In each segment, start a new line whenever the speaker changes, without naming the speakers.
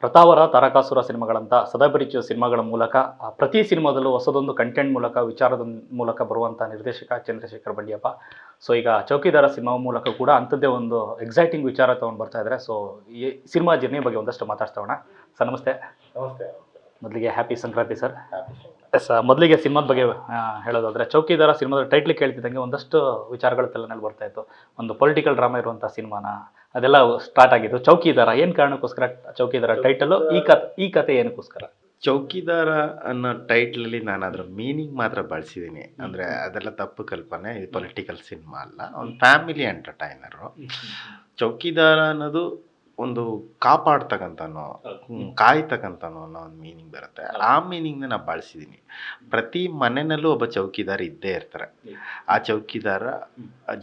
ಪ್ರತಾವರ ತಾರಕಾಸುರ ಸಿನಿಮಾಗಳಂತ ಸದಾಪರಿಚಿತ ಸಿನಿಮಾಗಳ ಮೂಲಕ ಪ್ರತಿ ಸಿನಿಮಾದಲ್ಲೂ ಹೊಸದೊಂದು ಕಂಟೆಂಟ್ ಮೂಲಕ ವಿಚಾರದ ಮೂಲಕ ಬರುವಂಥ ನಿರ್ದೇಶಕ ಚಂದ್ರಶೇಖರ್ ಬಂಡಿಯಪ್ಪ. ಸೊ ಈಗ ಚೌಕಿದಾರ ಸಿನಿಮಾ ಮೂಲಕ ಕೂಡ ಅಂಥದ್ದೇ ಒಂದು ಎಕ್ಸೈಟಿಂಗ್ ವಿಚಾರ ತೊಗೊಂಡು ಬರ್ತಾ ಇದ್ದಾರೆ. ಸೊ ಈ ಸಿನಿಮಾ ಜರ್ನಿ ಬಗ್ಗೆ ಒಂದಷ್ಟು ಮಾತಾಡ್ತಾವಣ. ಸರ್ ನಮಸ್ತೆ.
ನಮಸ್ತೆ.
ಮೊದಲಿಗೆ happy Sankranti sir.
Happy.
Yes, ಮೊದಲಿಗೆ ಸಿನಿಮಾದ ಬಗ್ಗೆ ಹೇಳೋದಾದರೆ ಚೌಕಿದಾರ ಸಿನಿಮಾದ ಟೈಟ್ಲ್ ಕೇಳ್ತಿದ್ದಂಗೆ ಒಂದಷ್ಟು ವಿಚಾರಗಳು ತಲೆನಲ್ಲಿ ಬರ್ತಾ ಇತ್ತು. ಒಂದು ಪೊಲಿಟಿಕಲ್ ಡ್ರಾಮಾ ಇರುವಂಥ ಸಿನಿಮಾನ ಅದೆಲ್ಲ ಸ್ಟಾರ್ಟ್ ಆಗಿದ್ದು. ಚೌಕಿದಾರ ಏನು ಕಾರಣಕ್ಕೋಸ್ಕರ ಚೌಕಿದಾರ ಟೈಟಲು, ಈ ಕತೆ ಏನಕ್ಕೋಸ್ಕರ?
ಚೌಕಿದಾರ ಅನ್ನೋ ಟೈಟ್ಲಲ್ಲಿ ನಾನು ಅದರ ಮೀನಿಂಗ್ ಮಾತ್ರ ಬಳಸಿದ್ದೀನಿ. ಅಂದರೆ ಅದೆಲ್ಲ ತಪ್ಪು ಕಲ್ಪನೆ. ಇದು ಪೊಲಿಟಿಕಲ್ ಸಿನಿಮಾ ಅಲ್ಲ, ಒಂದು ಫ್ಯಾಮಿಲಿ ಎಂಟರ್ಟೈನರು. ಚೌಕಿದಾರ ಅನ್ನೋದು ಒಂದು ಕಾಪಾಡ್ತಕ್ಕಂಥನೋ ಕಾಯ್ತಕ್ಕಂಥನೋ ಅನ್ನೋ ಒಂದು ಮೀನಿಂಗ್ ಬರುತ್ತೆ. ಆ ಮೀನಿಂಗ್ನ ನಾನು ಬಳಸಿದ್ದೀನಿ. ಪ್ರತಿ ಮನೆಯಲ್ಲೂ ಒಬ್ಬ ಚೌಕಿದಾರ ಇದ್ದೇ ಇರ್ತಾರೆ. ಆ ಚೌಕಿದಾರ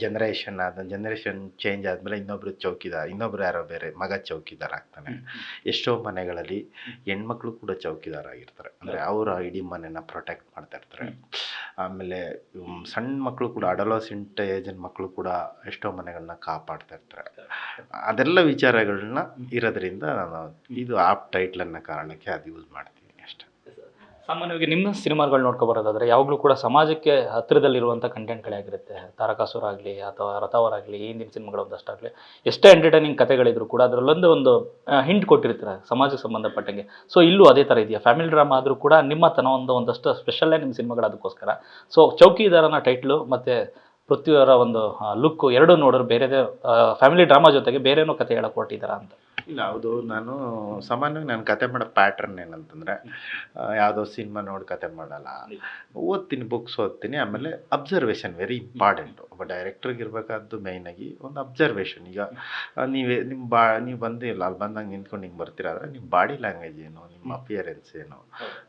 ಜನ್ರೇಷನ್ ಚೇಂಜ್ ಆದಮೇಲೆ ಇನ್ನೊಬ್ರು ಯಾರೋ ಬೇರೆ ಮಗ ಚೌಕಿದಾರ ಆಗ್ತಾನೆ. ಎಷ್ಟೋ ಮನೆಗಳಲ್ಲಿ ಹೆಣ್ಮಕ್ಳು ಕೂಡ ಚೌಕಿದಾರ ಆಗಿರ್ತಾರೆ. ಅಂದರೆ ಅವರ ಇಡೀ ಮನೆನ ಪ್ರೊಟೆಕ್ಟ್ ಮಾಡ್ತಾ ಇರ್ತಾರೆ. ಆಮೇಲೆ ಸಣ್ಣ ಮಕ್ಕಳು ಕೂಡ, ಅಡಲೋಸೆಂಟ್ ಏಜಿನ ಮಕ್ಕಳು ಕೂಡ ಎಷ್ಟೋ ಮನೆಗಳನ್ನ ಕಾಪಾಡ್ತಾ ಇರ್ತಾರೆ. ಅದೆಲ್ಲ ವಿಚಾರಗಳನ್ನ ಇರೋದ್ರಿಂದ ನಾನು ಇದು ಆಪ್ ಟೈಟ್ಲ್ ಅನ್ನೋ ಕಾರಣಕ್ಕೆ ಅದು ಯೂಸ್ ಮಾಡ್ತೀನಿ ಅಷ್ಟೇ.
ಸಾಮಾನ್ಯವಾಗಿ ನಿಮ್ಮ ಸಿನಿಮಾಗಳು ನೋಡ್ಕೊ ಬರೋದಾದರೆ ಯಾವಾಗಲೂ ಕೂಡ ಸಮಾಜಕ್ಕೆ ಹತ್ತಿರದಲ್ಲಿರುವಂಥ ಕಂಟೆಂಟ್ಗಳೇ ಆಗಿರುತ್ತೆ. ತಾರಕಾಸುರ ಆಗಲಿ ಅಥವಾ ರಥವರಾಗಲಿ, ಹಿಂದಿನ ಸಿನಿಮಾಗಳು ಒಂದಷ್ಟಾಗಲಿ, ಎಷ್ಟೇ ಎಂಟರ್ಟೈನಿಂಗ್ ಕಥೆಗಳಿದ್ರು ಕೂಡ ಅದರಲ್ಲೊಂದು ಒಂದು ಹಿಂಟ್ ಕೊಟ್ಟಿರ್ತಾರೆ ಸಮಾಜಕ್ಕೆ ಸಂಬಂಧಪಟ್ಟಂಗೆ. ಸೊ ಇಲ್ಲೂ ಅದೇ ಥರ ಇದೆಯಾ? ಫ್ಯಾಮಿಲಿ ಡ್ರಾಮಾ ಆದರೂ ಕೂಡ ನಿಮ್ಮ ತನ ಒಂದಷ್ಟು ಸ್ಪೆಷಲ್ಲೇ ನಿಮ್ಮ ಸಿನಿಮಾಗಳು ಅದಕ್ಕೋಸ್ಕರ. ಸೊ ಚೌಕಿದಾರನ ಟೈಟ್ಲು ಮತ್ತು ಪೃಥ್ವಿಯವರ ಒಂದು ಲುಕ್ಕು ಎರಡೂ ನೋಡಿದ್ರೆ ಬೇರೆದೇ ಫ್ಯಾಮಿಲಿ ಡ್ರಾಮಾ ಜೊತೆಗೆ ಬೇರೇನೋ ಕತೆ ಹೇಳಕ್ಕೆ ಹೊರಟಿದ್ದಾರಾ ಅಂತ.
ಇಲ್ಲ, ಹೌದು. ನಾನು ಸಾಮಾನ್ಯವಾಗಿ ನಾನು ಕತೆ ಮಾಡೋ ಪ್ಯಾಟ್ರನ್ ಏನಂತಂದರೆ, ಯಾವುದೋ ಸಿನಿಮಾ ನೋಡಿ ಕತೆ ಮಾಡಲ್ಲ. ಓದ್ತೀನಿ, ಬುಕ್ಸ್ ಓದ್ತೀನಿ. ಆಮೇಲೆ ಅಬ್ಸರ್ವೇಷನ್ ವೆರಿ ಇಂಪಾರ್ಟೆಂಟು. ಒಬ್ಬ ಡೈರೆಕ್ಟ್ರಿಗೆ ಇರಬೇಕಾದ್ದು ಮೇಯ್ನಾಗಿ ಒಂದು ಅಬ್ಸರ್ವೇಷನ್. ಈಗ ನೀವು ಬಂದಿಲ್ಲ, ಅಲ್ಲಿ ಬಂದಾಗ ನಿಂತ್ಕೊಂಡು ಹಿಂಗೆ ಬರ್ತೀರಾ ಅಂದರೆ ನಿಮ್ಮ ಬಾಡಿ ಲ್ಯಾಂಗ್ವೇಜ್ ಏನು, ನಿಮ್ಮ ಅಪಿಯರೆನ್ಸ್ ಏನು,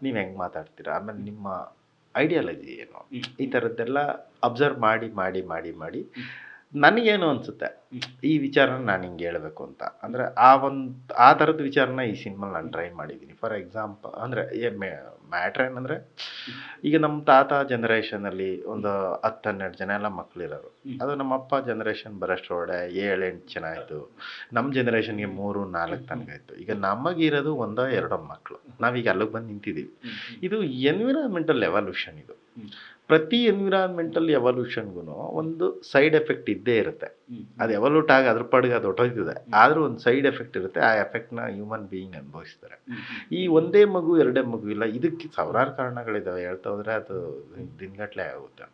ನೀವು ಹೆಂಗೆ ಮಾತಾಡ್ತೀರಾ, ಆಮೇಲೆ ನಿಮ್ಮ ಐಡಿಯಾಲಜಿ ಏನು, ಈ ಥರದ್ದೆಲ್ಲ ಅಬ್ಸರ್ವ್ ಮಾಡಿ ಮಾಡಿ ಮಾಡಿ ಮಾಡಿ ನನಗೇನು ಅನಿಸುತ್ತೆ ಈ ವಿಚಾರನ ನಾನು ಹಿಂಗೆ ಹೇಳಬೇಕು ಅಂತ. ಅಂದರೆ ಆ ಥರದ ವಿಚಾರನ ಈ ಸಿನಿಮಾಲಿ ನಾನು ಟ್ರೈ ಮಾಡಿದ್ದೀನಿ. ಫಾರ್ ಎಕ್ಸಾಂಪಲ್ ಅಂದರೆ ಮ್ಯಾಟ್ರ್ ಏನಂದರೆ, ಈಗ ನಮ್ಮ ತಾತ ಜನ್ರೇಷನಲ್ಲಿ ಒಂದು 10-12 ಜನ ಎಲ್ಲ ಮಕ್ಕಳಿರೋರು. ಅದು ನಮ್ಮ ಅಪ್ಪ ಜನ್ರೇಷನ್ ಬರೋಷ್ಟರೊಳಗೆ 7-8 ಜನ ಆಯಿತು. ನಮ್ಮ ಜನ್ರೇಷನ್ಗೆ 3-4 ತನಗಾಯಿತು. ಈಗ ನಮಗಿರೋದು 1-2 ಮಕ್ಕಳು. ನಾವೀಗ ಅಲ್ಲಿಗೆ ಬಂದು ನಿಂತಿದ್ದೀವಿ. ಇದು ಎನ್ವಿರಾನ್ಮೆಂಟಲ್ ಎವಲ್ಯೂಷನ್. ಇದು ಪ್ರತಿ ಎನ್ವಿರಾನ್ಮೆಂಟಲ್ ಎವಲ್ಯೂಷನ್ಗೂ ಒಂದು ಸೈಡ್ ಎಫೆಕ್ಟ್ ಇದ್ದೇ ಇರುತ್ತೆ. ಅದು ಎವಲ್ಯೂಟ್ ಆಗಿ ಅದ್ರ ಪಾಡಿಗೆ ಅದು ಹೊಟ್ಟೋಗ್ತದೆ. ಆದರೂ ಒಂದು ಸೈಡ್ ಎಫೆಕ್ಟ್ ಇರುತ್ತೆ. ಆ ಎಫೆಕ್ಟ್ನ ಹ್ಯೂಮನ್ ಬೀಯಿಂಗ್ ಅನುಭವಿಸ್ತಾರೆ. ಈ ಒಂದೇ ಮಗು 2 ಮಗು ಇಲ್ಲ, ಇದಕ್ಕೆ ಸಾವಿರಾರು ಕಾರಣಗಳಿದ್ದಾವೆ. ಹೇಳ್ತಾ ಹೋದರೆ ಅದು ದಿನಗಟ್ಟಲೆ ಆಗುತ್ತೆ.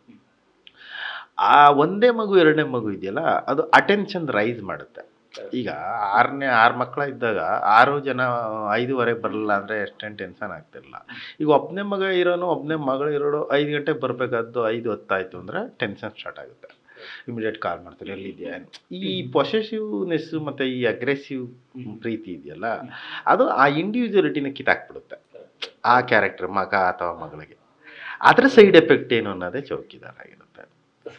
ಆ ಒಂದೇ ಮಗು 2ನೇ ಮಗು ಇದೆಯಲ್ಲ, ಅದು ಅಟೆನ್ಷನ್ ರೈಸ್ ಮಾಡುತ್ತೆ. ಈಗ 6 ಮಕ್ಕಳ ಇದ್ದಾಗ 6 ಜನ 5:15 ಬರಲಿಲ್ಲ ಅಂದರೆ ಎಷ್ಟೇನು ಟೆನ್ಷನ್ ಆಗ್ತಿರಲಿಲ್ಲ. ಈಗ ಒಬ್ಬನೇ ಮಗ ಇರೋನು, ಒಬ್ಬನೇ ಮಗಳು ಇರೋಳು 5 ಗಂಟೆಗೆ ಬರಬೇಕಾದ್ದು 5:10 ಆಯಿತು ಅಂದರೆ ಟೆನ್ಷನ್ ಸ್ಟಾರ್ಟ್ ಆಗುತ್ತೆ. ಇಮಿಡಿಯೇಟ್ ಕಾಲ್ ಮಾಡ್ತಾರೆ, ಎಲ್ಲಿದೆಯಾ. ಈ ಪೊಸೆಸಿವ್ನೆಸ್ಸು ಮತ್ತು ಈ ಅಗ್ರೆಸಿವ್ ಪ್ರೀತಿ ಇದೆಯಲ್ಲ, ಅದು ಆ ಇಂಡಿವಿಜುವಲಿಟಿನ ಕಿತ್ತಾಕ್ಬಿಡುತ್ತೆ ಆ ಕ್ಯಾರೆಕ್ಟರ್, ಮಗ ಅಥವಾ ಮಗಳಿಗೆ. ಅದರ ಸೈಡ್ ಎಫೆಕ್ಟ್ ಏನು ಅನ್ನೋದೇ ಚೌಕಿದಾರ ಆಗಿರುತ್ತೆ.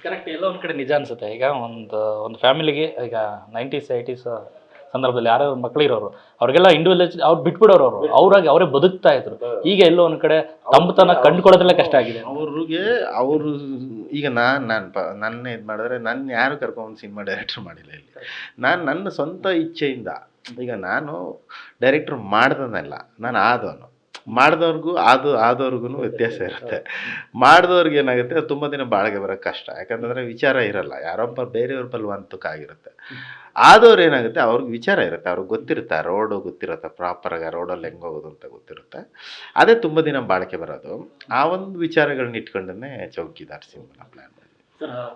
ಕರೆಕ್ಟ್. ಎಲ್ಲ ಒಂದು ಕಡೆ ನಿಜ ಅನಿಸುತ್ತೆ. ಈಗ ಒಂದು ಫ್ಯಾಮಿಲಿಗೆ ಈಗ 90s 80s ಸಂದರ್ಭದಲ್ಲಿ ಯಾರೋ ಮಕ್ಕಳಿರೋರು, ಅವ್ರಿಗೆಲ್ಲ ಇಂಡಿವಿಜುವಲ್ ಅವ್ರು ಬಿಟ್ಬಿಡೋರು, ಅವರಾಗಿ ಅವರೇ ಬದುಕ್ತಾ ಇದ್ರು. ಈಗ ಎಲ್ಲೋ ಒಂದು ಕಡೆ ತಮ್ಮತನ ಕಂಡುಕೊಳ್ಳೋದ್ರಲ್ಲೇ ಕಷ್ಟ ಆಗಿದೆ
ಅವರು. ಈಗ ನನ್ನ ಇದು ಮಾಡಿದ್ರೆ ನನ್ನ ಯಾರು ಕರ್ಕೊಂಡು ಸಿನಿಮಾ ಡೈರೆಕ್ಟರ್ ಮಾಡಿಲ್ಲ ಇಲ್ಲಿ. ನಾನು ನನ್ನ ಸ್ವಂತ ಇಚ್ಛೆಯಿಂದ, ಈಗ ನಾನು ಡೈರೆಕ್ಟ್ರ್ ಮಾಡ್ದನಲ್ಲ, ನಾನು ಆದವನು. ಮಾಡಿದವ್ರಿಗೂ ಆದವ್ರಿಗೂ ವ್ಯತ್ಯಾಸ ಇರುತ್ತೆ. ಮಾಡಿದವ್ರಿಗೆ ಏನಾಗುತ್ತೆ, ಅದು ತುಂಬ ದಿನ ಬಾಳಿಗೆ ಬರೋಕ್ಕೆ ಕಷ್ಟ. ಯಾಕಂತಂದರೆ ವಿಚಾರ ಇರಲ್ಲ, ಯಾರೊಬ್ಬ ಬೇರೆಯವ್ರ ಬಲವಂತಕ್ಕಾಗಿರುತ್ತೆ. ಆದವ್ರು ಏನಾಗುತ್ತೆ, ಅವ್ರಿಗೆ ವಿಚಾರ ಇರುತ್ತೆ, ಅವ್ರಿಗೆ ಗೊತ್ತಿರುತ್ತೆ, ಆ ರೋಡು ಗೊತ್ತಿರುತ್ತೆ, ಪ್ರಾಪರಾಗಿ ರೋಡಲ್ಲಿ ಹೆಂಗೆ ಹೋಗೋದು ಅಂತ ಗೊತ್ತಿರುತ್ತೆ. ಅದೇ ತುಂಬ ದಿನ ಬಾಳಿಕೆ ಬರೋದು. ಆ ಒಂದು ವಿಚಾರಗಳನ್ನ ಇಟ್ಕೊಂಡೇ ಚೌಕಿದಾರ್ ಸಿನಿಮಾನ ಪ್ಲ್ಯಾನ್ ಮಾಡಿ.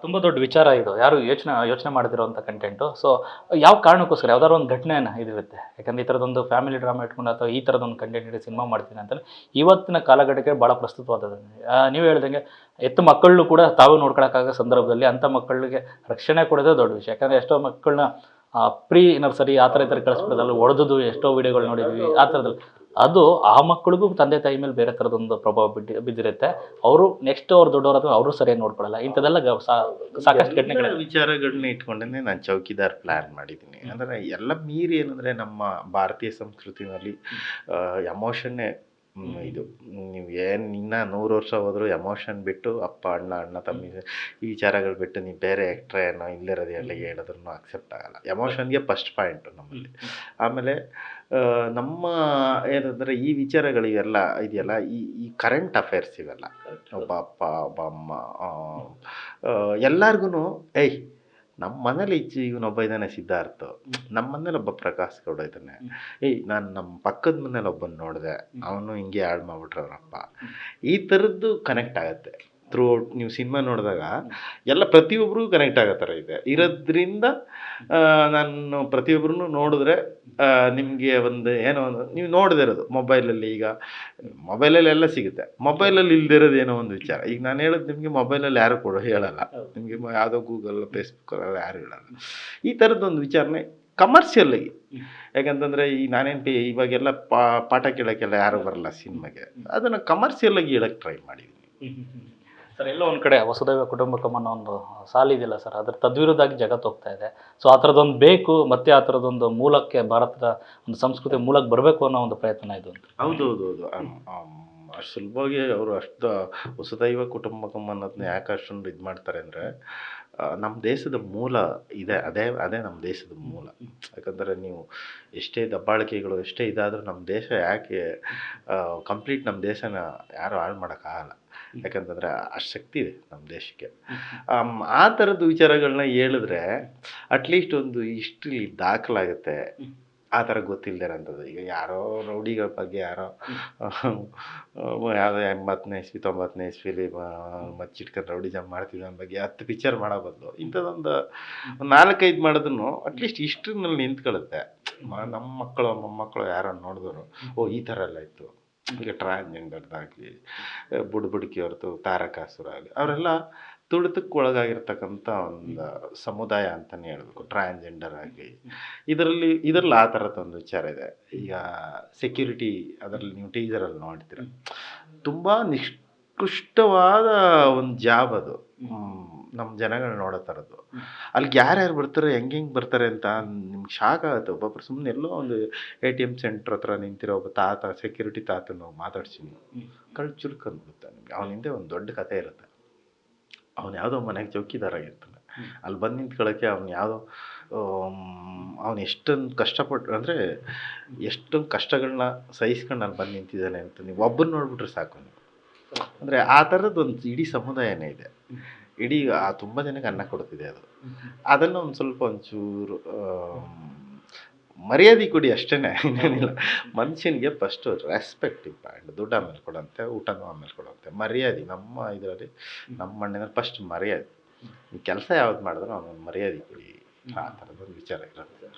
ತುಂಬ ದೊಡ್ಡ ವಿಚಾರ ಇದು, ಯಾರು ಯೋಚನೆ ಮಾಡ್ತಿರೋಂಥ ಕಂಟೆಂಟು. ಸೊ ಯಾವ ಕಾರಣಕ್ಕೋಸ್ಕರ ಯಾವ್ದಾದ್ರು ಒಂದು ಘಟನೆನ ಇದಿರುತ್ತೆ. ಯಾಕಂದರೆ ಈ ಥರದೊಂದು ಫ್ಯಾಮಿಲಿ ಡ್ರಾಮಾ ಇಟ್ಕೊಂಡು ಅಥವಾ ಈ ಥರದೊಂದು ಕಂಟೆಂಟ್ ಇಟ್ಟು ಸಿನಿಮಾ ಮಾಡ್ತೀನಿ ಅಂತಲೇ ಇವತ್ತಿನ ಕಾಲಘಟ್ಟಕ್ಕೆ ಭಾಳ ಪ್ರಸ್ತುತವಾದದ್ದು. ನೀವು ಹೇಳ್ದಂಗೆ ಎತ್ತು ಮಕ್ಕಳನ್ನು ಕೂಡ ತಾವು ನೋಡ್ಕೊಳಕ್ಕಾಗೋ ಸಂದರ್ಭದಲ್ಲಿ ಅಂಥ ಮಕ್ಕಳಿಗೆ ರಕ್ಷಣೆ ಕೊಡೋದೇ ದೊಡ್ಡ ವಿಷಯ. ಯಾಕಂದರೆ ಎಷ್ಟೋ ಮಕ್ಕಳನ್ನ ಪ್ರೀ ನರ್ಸರಿ ಆ ಥರ ಕಳಿಸ್ಬಿಡೋದಲ್ಲ, ಹೊಡೆದು ಎಷ್ಟೋ ವಿಡಿಯೋಗಳು ನೋಡಿದ್ವಿ ಆ ಥರದಲ್ಲಿ. ಅದು ಆ ಮಕ್ಕಳಿಗೂ ತಂದೆ ತಾಯಿ ಮೇಲೆ ಬೇರೆ ಥರದೊಂದು ಪ್ರಭಾವ ಬಿದ್ದಿರುತ್ತೆ. ಅವರು ನೆಕ್ಸ್ಟ್ ಅವ್ರು ದೊಡ್ಡವರಾದ್ರು ಅವರು ಸರಿಯಾಗಿ ನೋಡ್ಕೊಳ್ಳಲ್ಲ. ಇಂಥದ್ದೆಲ್ಲ ಸಾಕಷ್ಟು ಘಟನೆಗಳ
ವಿಚಾರಗಳನ್ನ ಇಟ್ಕೊಂಡೇ ನಾನು ಚೌಕಿದಾರ್ ಪ್ಲ್ಯಾನ್ ಮಾಡಿದ್ದೀನಿ. ಅಂದರೆ ಎಲ್ಲ ಮೀರಿ ಏನಂದರೆ ನಮ್ಮ ಭಾರತೀಯ ಸಂಸ್ಕೃತಿನಲ್ಲಿ ಎಮೋಷನ್ನೇ ಇದು ನೀವು ಏನು ಇನ್ನೂ 100 ವರ್ಷ ಹೋದರೂ ಎಮೋಷನ್ ಬಿಟ್ಟು ಅಪ್ಪ ಅಣ್ಣ ಅಣ್ಣ ತಮ್ಮಿ ಈ ವಿಚಾರಗಳು ಬಿಟ್ಟು ನೀವು ಬೇರೆ ಎಕ್ಟ್ರಾ ಏನೋ ಇಲ್ಲಿರೋದು ಎಲ್ಲಿಗೆ ಹೇಳಿದ್ರೂ ಅಕ್ಸೆಪ್ಟ್ ಆಗಲ್ಲ. ಎಮೋಷನ್ಗೆ ಫಸ್ಟ್ ಪಾಯಿಂಟು ನಮ್ಮಲ್ಲಿ. ಆಮೇಲೆ ನಮ್ಮ ಏನಂದರೆ ಈ ವಿಚಾರಗಳಿವೆಲ್ಲ ಇದೆಯಲ್ಲ, ಈ ಕರೆಂಟ್ ಅಫೇರ್ಸ್ ಇವೆಲ್ಲ, ಒಬ್ಬ ಅಪ್ಪ ಒಬ್ಬ ಅಮ್ಮ ಎಲ್ಲರಿಗೂ ಏಯ್ ನಮ್ಮ ಮನೇಲಿ ಇವನೊಬ್ಬ ಇದ್ದಾನೆ ಸಿದ್ಧಾರ್ಥ, ನಮ್ಮ ಮನೇಲಿ ಒಬ್ಬ ಪ್ರಕಾಶ್ ಗೌಡ ಇದ್ದಾನೆ, ಏಯ್ ನಾನು ನಮ್ಮ ಪಕ್ಕದ ಮನೇಲಿ ಒಬ್ಬನ ನೋಡಿದೆ, ಅವನು ಹಿಂಗೆ ಹಾಳು ಮಾಡ್ಬಿಟ್ರೆ ಅವರಪ್ಪ, ಈ ಥರದ್ದು ಕನೆಕ್ಟ್ ಆಗುತ್ತೆ ಥ್ರೂ ಔಟ್. ನೀವು ಸಿನಿಮಾ ನೋಡಿದಾಗ ಎಲ್ಲ ಪ್ರತಿಯೊಬ್ಬರಿಗೂ ಕನೆಕ್ಟ್ ಆಗೋ ಥರ ಇದೆ ಇರೋದ್ರಿಂದ ನಾನು ಪ್ರತಿಯೊಬ್ಬರೂ ನೋಡಿದ್ರೆ ನಿಮಗೆ ಒಂದು ಏನೋ ಒಂದು ನೀವು ನೋಡದೇ ಇರೋದು ಮೊಬೈಲಲ್ಲಿ, ಈಗ ಮೊಬೈಲಲ್ಲಿ ಎಲ್ಲ ಸಿಗುತ್ತೆ, ಮೊಬೈಲಲ್ಲಿ ಇಲ್ದಿರೋದು ಏನೋ ಒಂದು ವಿಚಾರ. ಈಗ ನಾನು ಹೇಳೋದು ನಿಮಗೆ ಮೊಬೈಲಲ್ಲಿ ಯಾರು ಹೇಳಲ್ಲ, ನಿಮಗೆ ಯಾವುದೋ ಗೂಗಲ್ ಫೇಸ್ಬುಕ್ಕಲ್ಲಿ ಯಾರು ಹೇಳಲ್ಲ. ಈ ಥರದ್ದೊಂದು ವಿಚಾರನೆ ಕಮರ್ಷಿಯಲ್ಲಾಗಿ, ಯಾಕಂತಂದರೆ ಈ ನಾನೇನು ಇವಾಗೆಲ್ಲ ಪಾಠ ಕೇಳೋಕ್ಕೆಲ್ಲ ಯಾರು ಬರಲ್ಲ ಸಿನಿಮಾಗೆ, ಅದನ್ನು ಕಮರ್ಷಿಯಲ್ಲಾಗಿ ಹೇಳೋಕ್ಕೆ ಟ್ರೈ ಮಾಡಿದ್ದೀನಿ.
ಸರ್ ಎಲ್ಲೋ ಒಂದು ಕಡೆ ವಸುದೈವ ಕುಟುಂಬಕಂ ಅನ್ನೋ ಒಂದು ಸಾಲಿದೆಯಲ್ಲ ಸರ್, ಅದ್ರ ತದ್ವಿರುದ್ಧಾಗಿ ಜಗತ್ತು ಹೋಗ್ತಾ ಇದೆ. ಸೊ ಆ ಥರದ್ದೊಂದು ಬೇಕು, ಮತ್ತೆ ಆ ಥರದ್ದೊಂದು ಮೂಲಕ್ಕೆ, ಭಾರತದ ಒಂದು ಸಂಸ್ಕೃತಿ ಮೂಲಕ್ಕೆ ಬರಬೇಕು ಅನ್ನೋ ಒಂದು ಪ್ರಯತ್ನ ಇದು ಅಂತ.
ಹೌದೌದು. ಅಷ್ಟು ಸುಲಭವಾಗಿ ಅವರು ಅಷ್ಟು ವಸುದೈವ ಕುಟುಂಬಕಂ ಅನ್ನೋದನ್ನ ಯಾಕೆ ಅಷ್ಟೊಂದು ಇದು ಮಾಡ್ತಾರೆ ಅಂದರೆ, ನಮ್ಮ ದೇಶದ ಮೂಲ ಇದೆ, ಅದೇ ನಮ್ಮ ದೇಶದ ಮೂಲ. ಯಾಕಂದರೆ ನೀವು ಎಷ್ಟೇ ದಬ್ಬಾಳಿಕೆಗಳು ಎಷ್ಟೇ ಇದಾದರೂ ನಮ್ಮ ದೇಶ ಯಾಕೆ ಕಂಪ್ಲೀಟ್ ನಮ್ಮ ದೇಶನ ಯಾರು ಹಾಳು ಮಾಡೋಕ್ಕಾಗಲ್ಲ. ಯಾಕಂತಂದರೆ ಅಷ್ಟು ಶಕ್ತಿ ಇದೆ ನಮ್ಮ ದೇಶಕ್ಕೆ. ಆ ಥರದ್ದು ವಿಚಾರಗಳನ್ನ ಹೇಳಿದ್ರೆ ಅಟ್ಲೀಸ್ಟ್ ಒಂದು ಹಿಸ್ಟ್ರಿಲಿ ದಾಖಲಾಗುತ್ತೆ. ಆ ಥರ ಗೊತ್ತಿಲ್ಲದಿರೋಂಥದ್ದು. ಈಗ ಯಾರೋ ರೌಡಿಗಳ ಬಗ್ಗೆ ಯಾರೋ ಯಾವುದೋ 80ನೇ ಇಸ್ವಿ 90ನೇ ಇಸ್ವಿಲಿ ಮಚ್ಚಿಟ್ಕೊಂಡು ರೌಡಿಸಮ್ ಮಾಡ್ತಿದ್ದ ಬಗ್ಗೆ 10 ಪಿಕ್ಚರ್ ಮಾಡೋ ಬದಲು ಇಂಥದ್ದೊಂದು 4-5 ಮಾಡಿದ್ರು ಅಟ್ಲೀಸ್ಟ್ ಹಿಸ್ಟ್ರಿನಲ್ಲಿ ನಿಂತ್ಕೊಳ್ಳುತ್ತೆ. ನಮ್ಮ ಮಕ್ಕಳು ಮೊಮ್ಮಕ್ಕಳು ಯಾರೋ ನೋಡಿದ್ರು, ಓ ಈ ಥರ ಎಲ್ಲ ಇತ್ತು. ಈಗ ಟ್ರಾನ್ಸ್ಜೆಂಡರ್ದಾಗಲಿ, ಬುಡ್ಬುಡ್ಕಿ ಹೊರತು ತಾರಕಾಸುರ ಆಗಲಿ, ಅವರೆಲ್ಲ ತುಳಿತಕ್ಕೆ ಒಳಗಾಗಿರ್ತಕ್ಕಂಥ ಒಂದು ಸಮುದಾಯ ಅಂತಲೇ ಹೇಳ್ಬೇಕು. ಟ್ರಾನ್ಸ್ಜೆಂಡರ್ ಆಗಲಿ ಇದರಲ್ಲಿ ಆ ಥರದ್ದೊಂದು ವಿಚಾರ ಇದೆ. ಈಗ ಸೆಕ್ಯೂರಿಟಿ ಅದರಲ್ಲಿ ನೀವು ಟೀಸರಲ್ಲಿ ನೋಡ್ತೀರ, ತುಂಬ ನಿಷ್ಕೃಷ್ಟವಾದ ಒಂದು ಜಾಬ್ ಅದು. ನಮ್ಮ ಜನಗಳು ನೋಡೋ ಥರದ್ದು. ಅಲ್ಲಿಗೆ ಯಾರ್ಯಾರು ಬರ್ತಾರೆ, ಹೆಂಗೆ ಬರ್ತಾರೆ ಅಂತ ನಿಮ್ಗೆ ಶಾಕ್ ಆಗುತ್ತೆ. ಒಬ್ಬೊಬ್ರು ಸುಮ್ಮನೆ ಎಲ್ಲೋ ಒಂದು ATM ಸೆಂಟ್ರ್ ಹತ್ರ ನಿಂತಿರೋ ಒಬ್ಬ ತಾತ, ಸೆಕ್ಯೂರಿಟಿ ತಾತನ ಮಾತಾಡ್ತೀನಿ, ಕಳ್ಳು ಚುರುಕಂದ್ಬಿಡುತ್ತೆ ನಿಮಗೆ. ಅವನ ಹಿಂದೆ ಒಂದು ದೊಡ್ಡ ಕಥೆ ಇರುತ್ತೆ. ಅವನು ಯಾವುದೋ ಮನೆಗೆ ಚೌಕಿದಾರ ಆಗಿರ್ತಾನೆ, ಅಲ್ಲಿ ಬಂದು ನಿಂತ್ಕೊಳ್ಳೋಕ್ಕೆ ಅವ್ನು ಯಾವುದೋ ಅವನು ಎಷ್ಟೊಂದು ಕಷ್ಟಪಟ್ಟು, ಅಂದರೆ ಎಷ್ಟೊಂದು ಕಷ್ಟಗಳನ್ನ ಸಹಿಸ್ಕೊಂಡು ಅಲ್ಲಿ ಬಂದು ನಿಂತಿದ್ದಾನೆ ಅಂತ ನೀವು ಒಬ್ಬರು ನೋಡ್ಬಿಟ್ರೆ ಸಾಕು ನೀವು. ಅಂದರೆ ಆ ಥರದ್ದು ಒಂದು ಇಡೀ ಸಮುದಾಯನೇ ಇದೆ. ಇಡೀ ತುಂಬ ಜನಕ್ಕೆ ಅನ್ನ ಕೊಡ್ತಿದೆ ಅದು. ಅದನ್ನು ಒಂದು ಸ್ವಲ್ಪ ಒಂಚೂರು ಮರ್ಯಾದೆ ಕೊಡಿ ಅಷ್ಟೇ, ಇನ್ನೇನಿಲ್ಲ. ಮನುಷ್ಯನಿಗೆ ಫಸ್ಟು ರೆಸ್ಪೆಕ್ಟ್ ಇಂಪಾರ್ಟೆಂಟ್. ದುಡ್ಡು ಆಮೇಲೆ ಕೊಡುವಂತೆ, ಊಟನೂ ಆಮೇಲೆ ಕೊಡುವಂತೆ, ಮರ್ಯಾದೆ ನಮ್ಮ ಇದರಲ್ಲಿ ನಮ್ಮ ಮಣ್ಣಿನಲ್ಲಿ ಫಸ್ಟ್ ಮರ್ಯಾದೆ. ಈ ಕೆಲಸ ಯಾವ್ದು ಮಾಡಿದ್ರು ಅವನೊಂದು ಮರ್ಯಾದೆ ಕೊಡಿ, ಆ ಥರದೊಂದು ವಿಚಾರ ಇರುತ್ತೆ.